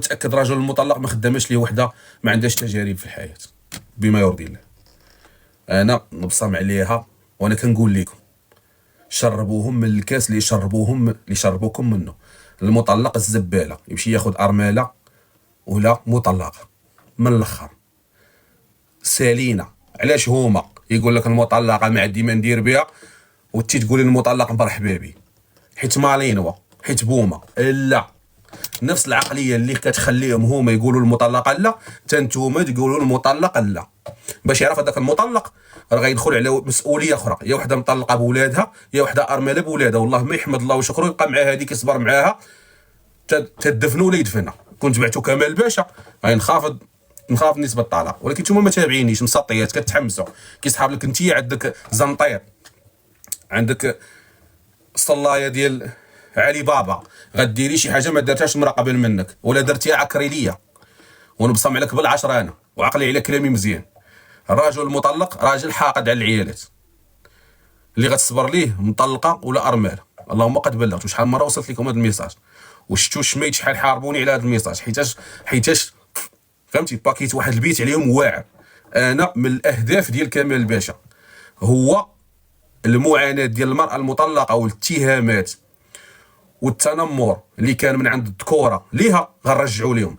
متاكد رجل المطلق ما خدامش ليه وحده ما عندهاش تجارب في الحياه بما يرضي الله. انا نبصم عليها وانا كنقول لكم شربوهم من الكاس اللي يشربوكم منه. المطلق الزباله يمشي ياخذ ارمله ولا مطلقه من الاخر سالينا. علاش هما يقول لك المطلقه ما عندي ما ندير بها وانت تقول المطلق مرحبا به حيت مالينوا حيت بوما؟ لا، نفس العقليه اللي كتخليهم هما يقولوا المطلقه لا تنتوما تقولوا المطلق لا. باش يعرف هذاك المطلق راه غيدخل على مسؤوليه اخرى، يا وحده مطلقه بولادها يا وحده ارمله بولادها، والله ما يحمد الله وشكره يبقى مع هذيك يصبر معاها تدفنوا ولا يدفنها. كنت بعتو كمال باشا غادي نخاف نسبه الطلاق، ولكن نتوما ما تابعينيش مسطيات كتحمسوا كيسحاب لك انت عندك زنطير عندك صلايه ديال علي بابا غديري شي حاجه ما دارتهاش المراه قبل منك ولا درتيها عكريليه ونبصم عليك بالعشره انا وعقلي على كلامي مزيان. الراجل المطلق راجل حاقد على العيالات اللي غتصبر ليه مطلقه ولا ارمله. اللهم قد بلغت شحال مره وصلت لكم هذا الميساج وشفتوا شميت شحال حاربوني على هذا الميساج حيتاش فهمتي باكيت واحد البيت عليهم واعر. انا من الاهداف ديال كمال الباشا هو المعاناه ديال المراه المطلقه والاتهامات والتنمر اللي كان من عند الذكوره ليها غنرجعوا لهم.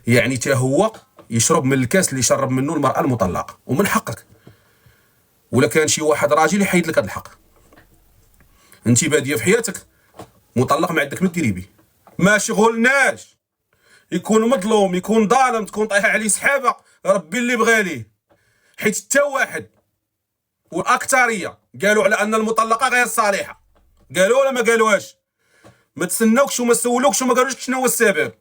يعني حتى هو يشرب من الكاس اللي شرب منه المراه المطلقه ومن حقك. ولا كان شي واحد راجل يحيد لك هذا الحق. انت باديه في حياتك مطلق ما عندك ما ديري به ما شغلناش. يكون مظلوم يكون ظالم تكون طايحه عليه سحابه ربي اللي بغى ليه. حيت حتى واحد والاكثريه قالوا على ان المطلقه غير صالحه. قالوا ولا ما قالوهاش؟ ما تسناوكش وما سولوكش وما قالوش شنو هو السبب.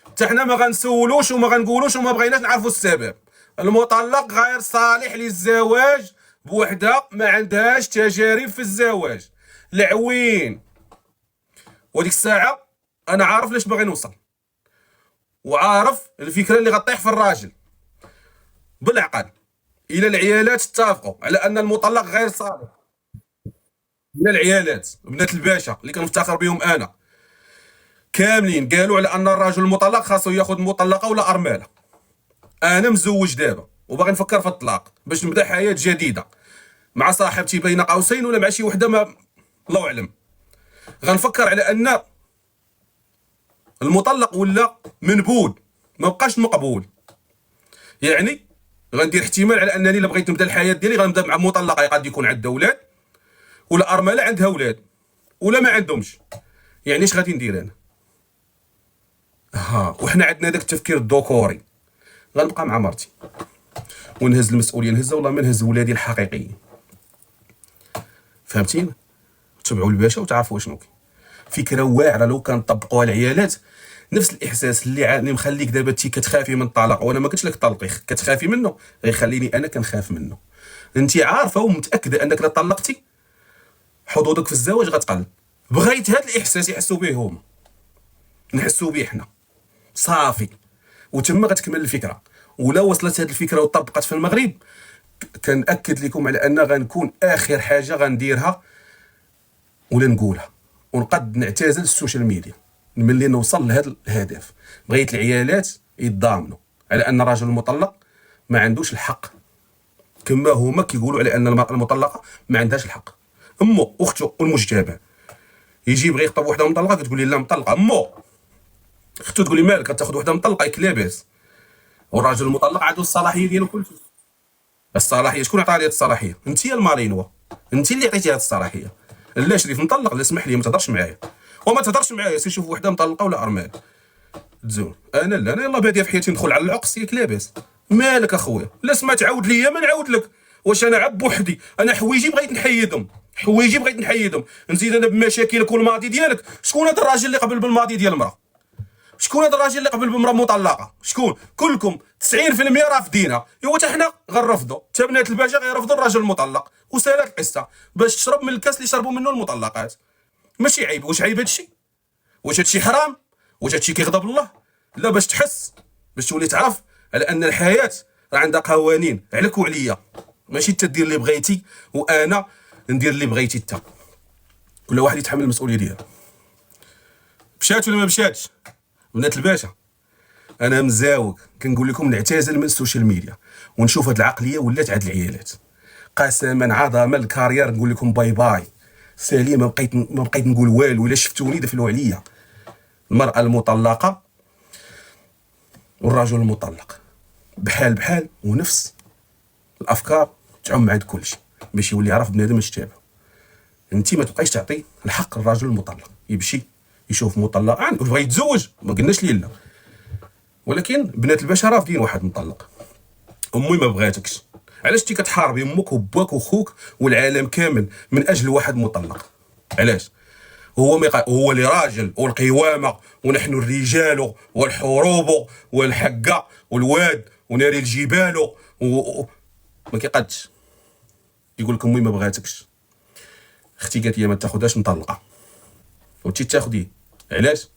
حتى حنا ما غنسولوش وما غنقولوش وما بغيناش نعرفوا السبب. المطلق غير صالح للزواج بوحده ما عندهاش تجارب في الزواج. العوين وديك الساعه انا عارف لاش باغي نوصل وعارف الفكره اللي غطيح في الراجل بالعقل. الى العيالات اتفقوا على ان المطلق غير صالح، الى العيالات بنات الباشا اللي كنفتخر بهم انا كاملين قالوا على ان الرجل المطلق خاصو ياخذ مطلقه ولا ارمله. انا مزوج دابا وباغي نفكر في الطلاق باش نبدا حياه جديده مع صاحبتي بين قوسين ولا مع شي وحده ما الله اعلم. غنفكر على ان المطلق ولا منبود ما بقاش مقبول. يعني غندير احتمال على انني الا بغيت نبدا الحياه ديالي غنبدا مع مطلقه قد يكون عندها اولاد ولا ارمله عندها اولاد ولا ما عندهمش. يعني اش غادي ندير انا؟ وحنا عندنا داك التفكير الذكوري. غنبقى مع مرتي ونهز المسؤوليه نهزها والله ما نهز ولادي الحقيقيين. فهمتيني؟ تبعوا الباشا وتعرفوا شنو كاين. فكره واعره لو كان طبقوها العيالات نفس الاحساس اللي مخليك دابا انت كتخافي من الطلاق وانا ما قلتش لك طلقي كتخافي منه غيخليني انا كنخاف منه. انت عارفه ومتاكده انك لا طلقتي حظوظك في الزواج غتقل. بغيت هذا الاحساس يحسوا به هما نحسوا به حنا صافي وتما غتكمل الفكره. ولا وصلت هذه الفكره وطبقت في المغرب كنأكد لكم على ان غنكون اخر حاجه غنديرها ولا نقولها ونقد نعتزل السوشيال ميديا ملي نوصل لهذا الهدف. بغيت العيالات يتضامنوا على ان الرجل المطلق ما عندوش الحق كما هما كيقولوا على ان المراه المطلقه ما عندهاش الحق. امو اخته المجتبى يجي يبغي يخطب وحده مطلقه كتقول لي لا مطلقه. امو اختو تقول لي مالك كتاخذ وحده مطلقه ياك لاباس. والراجل المطلق عنده الصلاحيه ديالو كلشي. الصلاحيه شكون عطاها لي الصلاحيه؟ انت يا المارينوا انت اللي عطيتي هذه الصلاحيه. لا شريف مطلق لا اسمح لي ما تهضرش معايا وما تهضرش معايا سير شوف وحده مطلقه ولا ارمال تزول. انا لا انا يلاه باديه في حياتي ندخل على العقص ياك لاباس. مالك اخويا؟ لا سما تعاود ليا ما نعاود لك. واش انا عب وحدي؟ انا حوايجي بغيت نحيدهم نزيد انا بمشاكلك والماضي ديالك. شكون هذا الراجل اللي قبل بالماضي ديال المراه؟ شكون هذا الراجل اللي قبل بمراه مطلقه؟ شكون؟ كلكم 90% رافضينها. ايوا حتى حنا غنرفضوا حتى بنات الباشا غيرفضوا الراجل المطلق وسالات القصه باش تشرب من الكاس اللي شربوا منه المطلقات. ماشي عيب. واش عيب هادشي؟ واش هادشي حرام؟ واش هادشي كيغضب الله؟ لا باش تحس باش تولي تعرف على ان الحياه راه عندها قوانين عليك وعليا. ماشي انت دير اللي بغيتي وانا ندير اللي بغيتي انت. كل واحد يتحمل المسؤوليه ديالو. مشات ولا ما مشاتش بنات الباشا؟ انا مزاوق كنقول لكم نعتزل من السوشيال ميديا ونشوف هاد العقليه ولات عند العيالات. قسما عظما الكارير نقول لكم باي باي سالي. ما بقيت نقول والو. الا شفتوني دفلوا عليا. المراه المطلقه والرجل المطلق بحال ونفس الافكار تعم عند كلشي باش يولي يعرف بنادم اش تابع. انت ما تبقايش تعطي الحق للرجل المطلق يمشي يشوف مطلق بغا يتزوج، ما قلناش ليه لا، ولكن بنات البشر رافضين واحد مطلق. امي ما بغاتكش، علاش انت كتحاربي امك وباك وخوك والعالم كامل من اجل واحد مطلق؟ علاش؟ هو اللي راجل والقوامه ونحن الرجال والحروب والحقه والواد وناري الجبال ما كيقدش. يقول لك امي ما بغاتكش، اختي قالت لي ما تاخذهاش مطلقه وانت تاخذيه. علاش؟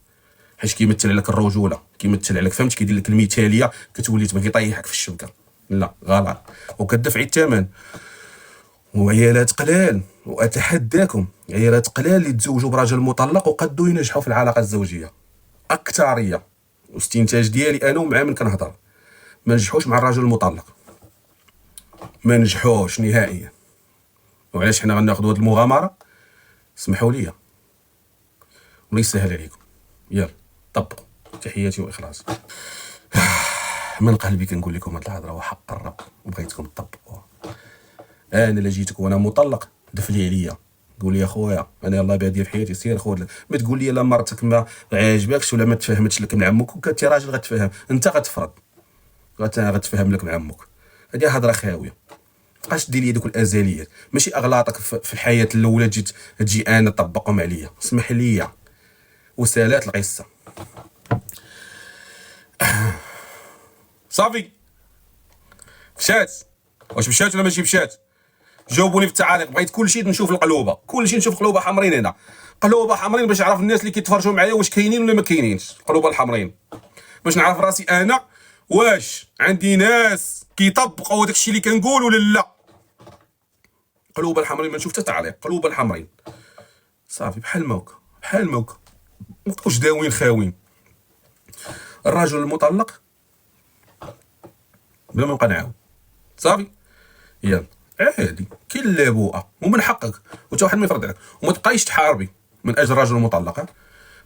حيت كيمثل عليك الرجوله، كيمثل عليك، فهمت، كيدير لك المثاليه، كتولي تبغي يطيحك في الشبكه. لا غلط، وكتدفعي الثمن. وعيالات قلال، واتحداكم عيالات قلال اللي تزوجوا براجل مطلق وقدوا ينجحوا في العلاقه الزوجيه. اكثريه واستنتاج ديالي انا ومع من كنهضر ما نجحوش مع الرجل المطلق، ما نجحوش نهائيا. وعلاش حنا غناخذوا هذه المغامره؟ اسمحوا لي الله يسهل عليكم. يلا طبقوا. تحياتي واخلاص. من قلبي كنقول لكم هاد الهضره وحق الرب وبغيتكم تطبقوها. انا اللي جيتك وانا مطلق دفلي عليا قول لي اخويا انا يلاه باديه في حياتي سير خذ. ما تقول لي لا مرتك ما عاجبكش ولا ما تفاهمتش لك مع عمك، وكنتي راجل غتفهم انت غتفرض غتفهم لك مع عمك. هذه هضره خاويه. مابقاش دير لي دوك الازاليات، ماشي اغلاطك في الحياه الاولى تجي انا طبقهم عليا. اسمح لي وسالات القصه. صافي مشات. واش مشات ولا ماشي مشات؟ جاوبوني في التعاليق. بغيت كلشي نشوف القلوبه، كلشي نشوف قلوبه حمرين هنا، قلوبه حمرين باش نعرف الناس اللي كيتفرجوا معايا واش كاينين ولا ما كاينينش. القلوبه الحمرين باش نعرف راسي انا واش عندي ناس كيطبقوا داك الشيء اللي كنقول ولا لا. قلوبه الحمرين ما نشوف حتى تعليق. قلوبه الحمرين صافي بحال موك بحال موك، ما تبقوش داوين خاوين. الرجل المطلق بلا ما نبقى نعاود صافي يلا عادي كاين اللابوءه ومن حقك وتا واحد ما يفرض عليك. وما تبقايش تحاربي من اجل الرجل المطلق، ما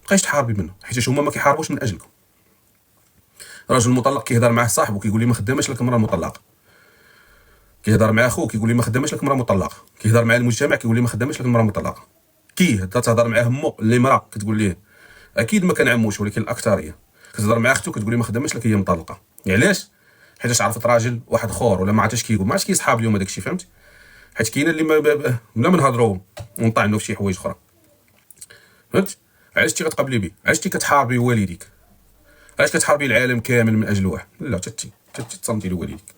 تبقايش تحاربي منه حيت هما ما كيحاربوش من اجلكم. الرجل المطلق كيهضر مع صاحبه كيقول لي ما خداماش لك المراه المطلقه، كيهضر مع اخوه كيقول لي ما خداماش لك المراه المطلقه، كيهضر مع المجتمع كيقول لي ما خداماش لك المراه المطلقه. تهضر مع همو اللي مراه كتقول ليه اكيد ما كنعموش، ولكن الاكثريه كتهضر مع اختو كتقول لي ما خداماش لك هي مطلقه. علاش؟ حيت عرفت راجل واحد خور ولا ما عرفتش كيقول، ما عرفتش كيصحاب اليوم هذاك الشيء، فهمت؟ حيت كاينه اللي بلا ما نهضروا ونطعنوا في شي حوايج اخرى، فهمت؟ علاش تي غتقابلي بيه؟ علاش تي كتحاربي والديك؟ علاش كتحاربي العالم كامل من اجل واحد؟ لا تتصنتي لوالديك.